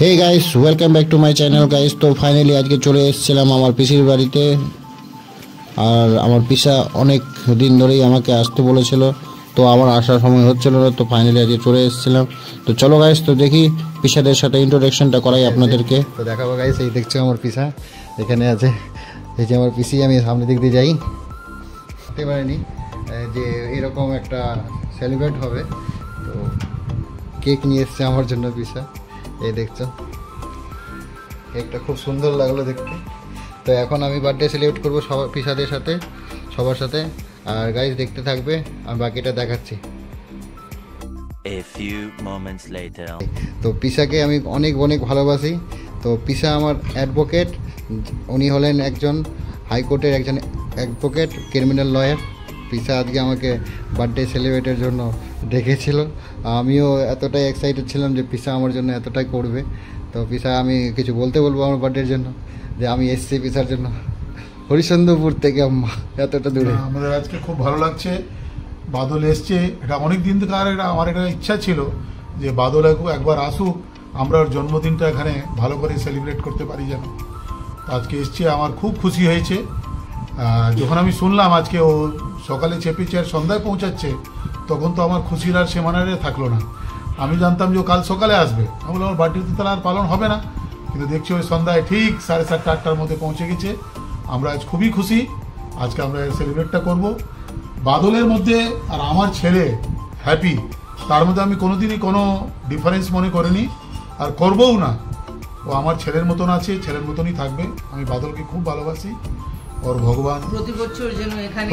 Hey guys, welcome back to my channel guys. তো finally আজকে চলে এসেছিলাম আমার পিসির বাড়িতে। আর আমার পিসা অনেক দিন ধরেই আমাকে আসতে বলেছিল, তো আমার আসার সময় হচ্ছিল না, তো ফাইনালি আজকে চলে এসেছিলাম। তো চলো গাইস, তো দেখি পিসাদের সাথে ইন্ট্রোডাকশনটা করাই আপনাদেরকে। তো দেখাবো গাইস, এই দেখছো আমার পিসা এখানে আছে। এই যে আমার পিসি, আমি সামনের দিক দিয়ে যাই, বুঝতে পারিনি যে এরকম একটা সেলিব্রেট হবে। তো কেক নিয়ে এসছে আমার জন্য পিসা, এই দেখছো কেকটা খুব সুন্দর লাগলো দেখতে। তো এখন আমি বার্থডে সেলিব্রেট করবো সবার পিসাদের সাথে, সবার সাথে। আর গাইস দেখতে থাকবে, আমি বাকিটা দেখাচ্ছি। A few moments later. তো পিসাকে আমি অনেক অনেক ভালোবাসি। তো পিসা আমার অ্যাডভোকেট, উনি হলেন একজন হাইকোর্টের একজন অ্যাডভোকেট, ক্রিমিনাল লয়ার। পিসা আজকে আমাকে বার্থডে সেলিব্রেটের জন্য ডেকেছিল। আমিও এতটাই এক্সাইটেড ছিলাম যে পিসা আমার জন্য এতটাই করবে। তো পিসা, আমি কিছু বলবো আমার বার্থডের জন্য, যে আমি এসছি পিসার জন্য হরিশ্চন্দ্রপুর থেকে, আম্মা এতটা দূরে। আমাদের আজকে খুব ভালো লাগছে, বাদল এসছে। এটা অনেক দিন থেকে আমার একটা ইচ্ছা ছিল যে বাদল একবার আসুক, আমরা ওর জন্মদিনটা এখানে ভালো করে সেলিব্রেট করতে পারি যেন। আজকে এসছে, আমার খুব খুশি হয়েছে। যখন আমি শুনলাম আজকে ও সকালে চেপেছে আর সন্ধ্যায় পৌঁছাচ্ছে, তখন তো আমার খুশির আর সীমানারে থাকলো না। আমি জানতাম যে ও কাল সকালে আসবে, আমি বললাম আমার বার্থডে তাহলে আর পালন হবে না, কিন্তু দেখছি ওই সন্ধ্যায় ঠিক 7:30 8টার মধ্যে পৌঁছে গেছে। আমরা আজ খুবই খুশি, আজকে আমরা সেলিব্রেটটা করব। বাদলের মধ্যে আর আমার ছেলে হ্যাপি, তার মধ্যে আমি কোনোদিনই কোনো ডিফারেন্স মনে করিনি আর করবও না। ও আমার ছেলের মতন আছে, ছেলের মতনই থাকবে। আমি বাদলকে খুব ভালোবাসি। ওর ভগবান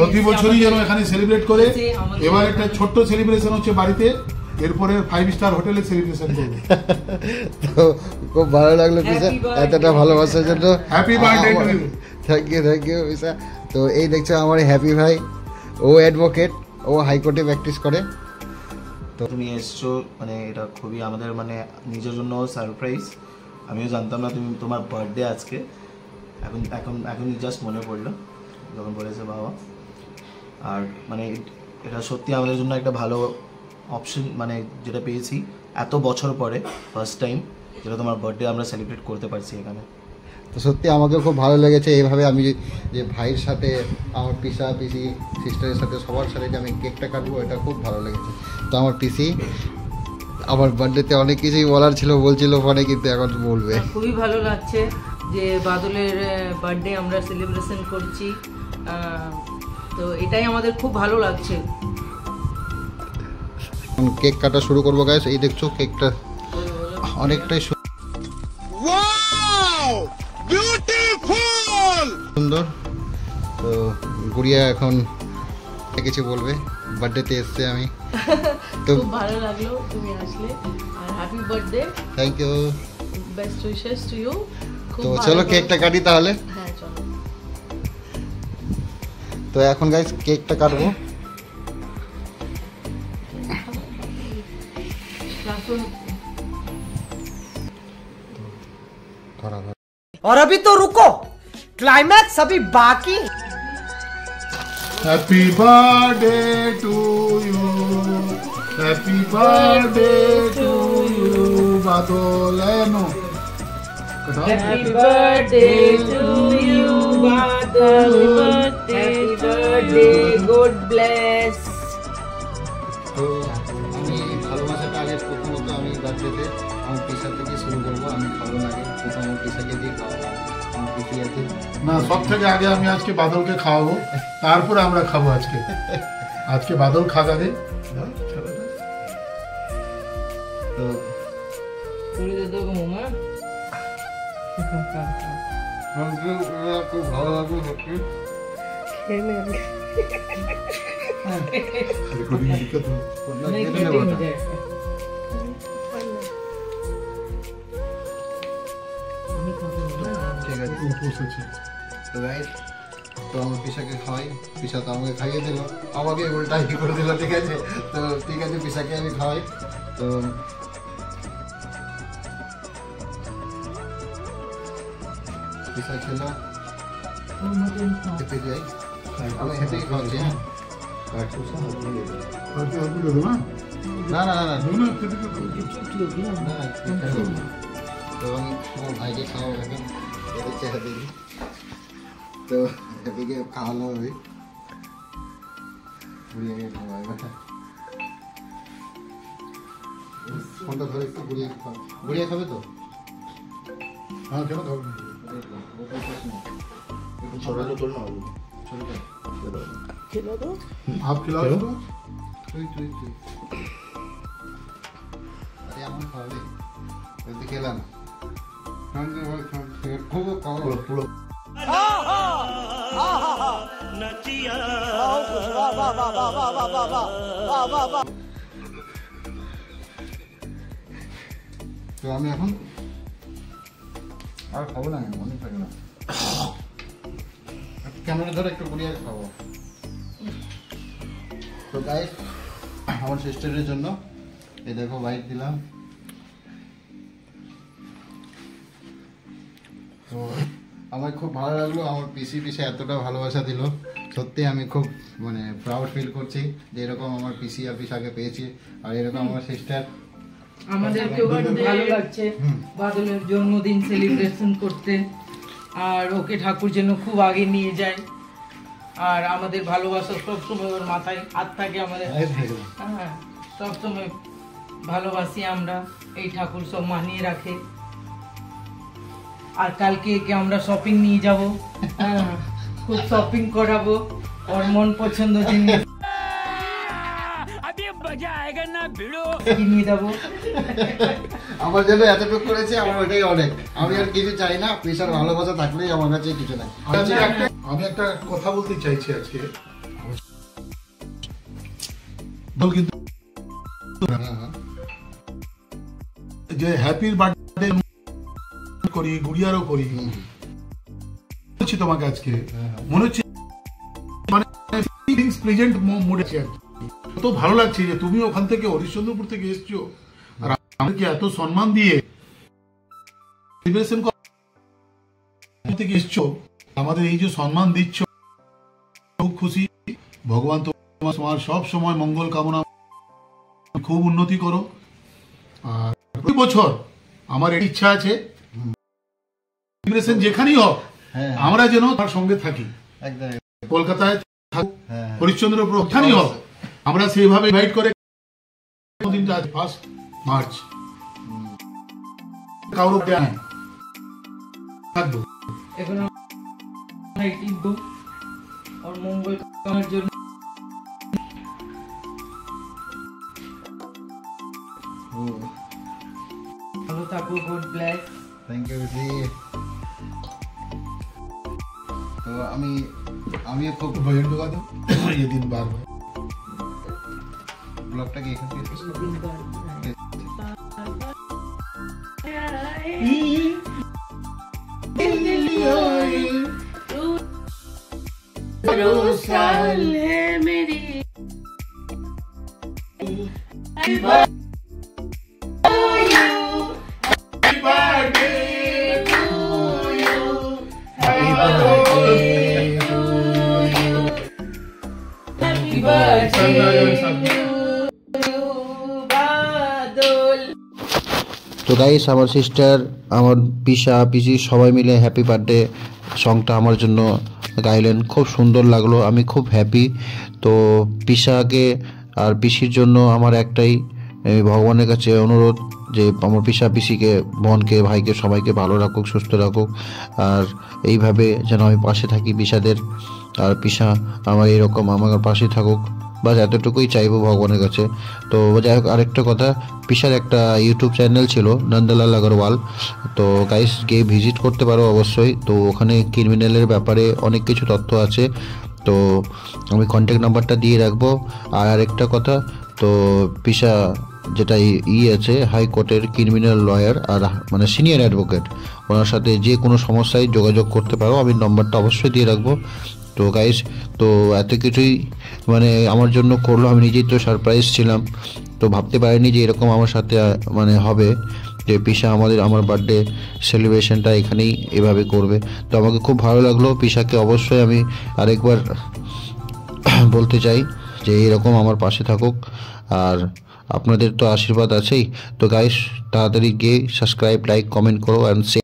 প্রতি বছরই যেন এখানে সেলিব্রেট করে। এবার একটা ছোট্ট সেলিব্রেশন হচ্ছে বাড়িতে, এরপরে 5 স্টার হোটেলে সেলিব্রেশন করবে। তো খুব ভালো লাগলো পিসা এতটা ভালোবাসার জন্য। Happy birthday to you. Thank you পিসা। তো এই দেখছো আমার হ্যাপি ভাই, ও অ্যাডভোকেট, ও হাইকোর্টে প্র্যাকটিস করে। তো তুমি এসছো, মানে এটা খুবই আমাদের মানে নিজের জন্য সারপ্রাইজ। আমিও জানতাম না তোমার বার্থডে আজকে, এখন জাস্ট মনে পড়লো যখন বলেছে বাবা। আর মানে এটা সত্যি আমাদের জন্য একটা ভালো অপশন, মানে যেটা পেয়েছি এত বছর পরে ফার্স্ট টাইম যেটা তোমার বার্থডে আমরা সেলিব্রেট করতে পারছি এখানে। তো সত্যি আমাকে খুব ভালো লেগেছে এইভাবে আমি যে ভাইয়ের সাথে, আমার পিসা পিসি সিস্টারের সাথে সবার সাথে যে আমি কেকটা কাটবো, এটা খুব ভালো লেগেছে। তো আমার পিসি আমার বার্থডেতে অনেক কিছুই বলার ছিল, বলছিল ফোনে, কিন্তু এখন বলবে। খুবই ভালো লাগছে যে বাদলের বার্থডে আমরা সেলিব্রেশন করছি, তো এটাই আমাদের খুব ভালো লাগছে। কেক কাটা শুরু করবো গাইস। এই দেখছো কেকটা অনেকটাই সুন্দর। তো গুড়িয়া এখন কিছু বলবে, বার্থডেতে এসছে আমি। তো খুব ভালো লাগলো তুমি আসলে, আর happy birthday. Thank you, best wishes to you. তো চলো কেকটা কাটি তাহলে। হ্যাঁ চলো। তো এখন গাইস কেকটা কাটবো। और अभी तो रुको, क्लाइमैक्स अभी बाकी। Happy birthday to you, happy birthday to you Badal. Happy birthday to you, Badal. Happy birthday, God bless. তো আমি ভালোবাসাটা আগে প্রথমত আমি বার্থডেতে আমার পিসা থেকে শুরু করবো। আমি খাবো না, আগে প্রথম আমার পিসাকে দিয়ে খাওয়াবো। আমার পিসি আছে না, সব থেকে আগে আমি আজকে বাদলকে খাওয়াবো, তারপরে আমরা খাবো। আজকে বাদল খাওয়া দে। তো করে দে তো মামা। খুব ভালো লাগবে সত্যি। ঠিক আছে। তো গাইস, তো আমার পিসাকে খাওয়াই। পিসা তো আমাকে খাইয়ে দিল, আমাকে উল্টা করে দিল। ঠিক আছে, তো ঠিক আছে, পিসাকে আমি খাওয়াই। তো পিসা খেলো, খেতে যাই, আমি হেঁটেই খাওয়াচ্ছি। না না না না, তো আমার ভাইকে খাওয়াবো এখন, এদের চেহারা দেখি। তো এদিকে খাওয়ানো হবে, বুড়িয়াকে খাওয়াই। ফোনটা ধরে একটু বুড়িয়া খাও, বুড়িয়া খাবে তো? হ্যাঁ, কেন খাবো না? ছোটো তোর না হাফ কিলো আসবো। তুই আরে আমার খাওয়াবে, তুই খেলাম খুব খাওয়াবো পুরো। তো আমি এখন আর খাবো না, অনেক থাকে না। ক্যামেরা ধরে একটু বুড়িয়ে খাবো। তো গাইস, আমার সিস্টারের জন্য এই দেখো বাইট দিলাম। তো আমার খুব ভালো লাগলো, আমার পিসি এতটা ভালোবাসা দিল, সত্যি আমি খুব মানে প্রাউড ফিল করছি যে এরকম আমার পিসি আর পিসাকে পেয়েছি, আর এরকম আমার সিস্টার। আমাদেরকেও খুব ভালো লাগছে বাদলের জন্মদিন সেলিব্রেশন করতে, আর ওকে ঠাকুর যেন খুব আগে নিয়ে যায়, আর আমাদের ভালোবাসা সবসময় ওর মাথায় হাত থাকে আমাদের। হ্যাঁ, সবসময় ভালোবাসি আমরা, এই ঠাকুর সব মানিয়ে রাখে। আর কালকে একে আমরা শপিং নিয়ে যাব, হ্যাঁ খুব শপিং করাবো, ওর মন পছন্দ জিনিস কিনে দেবো। আমার জন্য এতটুকু করেছে, আমার ওটাই অনেক, আমি আর কিছু চাই না। পিসার ভালোবাসা থাকলেই আমার কাছে কিছু নাই। আমি একটা কথা বলতে চাইছি আজকে, কিন্তু যে হ্যাপির বার্থডে করি, গুড়িয়ারও করি, বলছি তোমাকে আজকে মনে হচ্ছে মানে ফিলিংস প্রেজেন্ট মুডে আছে আর কি। এত ভালো লাগছে যে তুমি ওখান থেকে হরিশ্চন্দ্রপুর থেকে এসছো, আর আমাকে এত সম্মান দিয়ে সেলিব্রেশন থেকে এসছো, আমাদের এই যে সম্মান দিচ্ছ, খুব খুশি। ভগবান তোমার সব সময় মঙ্গল কামনা, খুব উন্নতি করো। আর প্রতি বছর আমার এই ইচ্ছা আছে সেলিব্রেশন যেখানেই হোক আমরা যেন তার সঙ্গে থাকি। কলকাতায় থাকুক, হরিশ্চন্দ্রপুর ওখানেই হোক, আমরা সেইভাবে ইনভাইট করে দিনটা আজ 1 মার্চ কাউর দেয় থাকবো। এখন ওর মঙ্গল কামনার জন্য ভালো থাকো, গড ব্লেস। থ্যাংক ইউ জি। তো আমিও খুব भजन लगा दो ये दिन बार बार ব্লগটাকে এখান থেকে শেষ করবো। তো গাইস, আমার সিস্টার, আমার পিসি সবাই মিলে হ্যাপি বার্থডে সংটা আমার জন্য গাইলেন, খুব সুন্দর লাগলো, আমি খুব হ্যাপি। তো পিসাকে আর পিসির জন্য আমার একটাই ভগবানের কাছে অনুরোধ যে আমার পিসিকে, বোনকে, ভাইকে সবাইকে ভালো রাখুক, সুস্থ রাখুক, আর এইভাবে যেন আমি পাশে থাকি পিসাদের, আর পিসা আমার এরকম আমার পাশে থাকুক, বাস এতটুকুই চাইবো ভগবানের কাছে। তো যাই হোক, আরেকটা কথা, পিসার একটা ইউটিউব চ্যানেল ছিল নন্দলাল আগরওয়াল, তো গাইস গিয়ে ভিজিট করতে পারো অবশ্যই। তো ওখানে ক্রিমিনালের ব্যাপারে অনেক কিছু তথ্য আছে, তো আমি কন্ট্যাক্ট নাম্বারটা দিয়ে রাখবো। আর আরেকটা কথা, তো পিসা যেটা আছে হাইকোর্টের ক্রিমিনাল লয়ার, আর মানে সিনিয়র অ্যাডভোকেট, ওনার সাথে যে কোনো সমস্যায় যোগাযোগ করতে পারো, আমি নম্বরটা অবশ্যই দিয়ে রাখবো। তো গাইস, তো এত কিছুই মানে আমার জন্য করলো, আমি নিজেই তো সারপ্রাইজ ছিলাম, তো ভাবতে পারিনি যে এরকম আমার সাথে মানে হবে, যে পিসা আমার বার্থডে সেলিব্রেশনটা এখানেই এভাবে করবে। তো আমাকে খুব ভালো লাগলো। পিসাকে অবশ্যই আমি আরেকবার বলতে চাই যে এরকম আমার পাশে থাকুক, আর আপনাদের তো আশীর্বাদ আছেই। তো গাইস, তাড়াতাড়ি গিয়ে সাবস্ক্রাইব, লাইক, কমেন্ট করো অ্যান্ড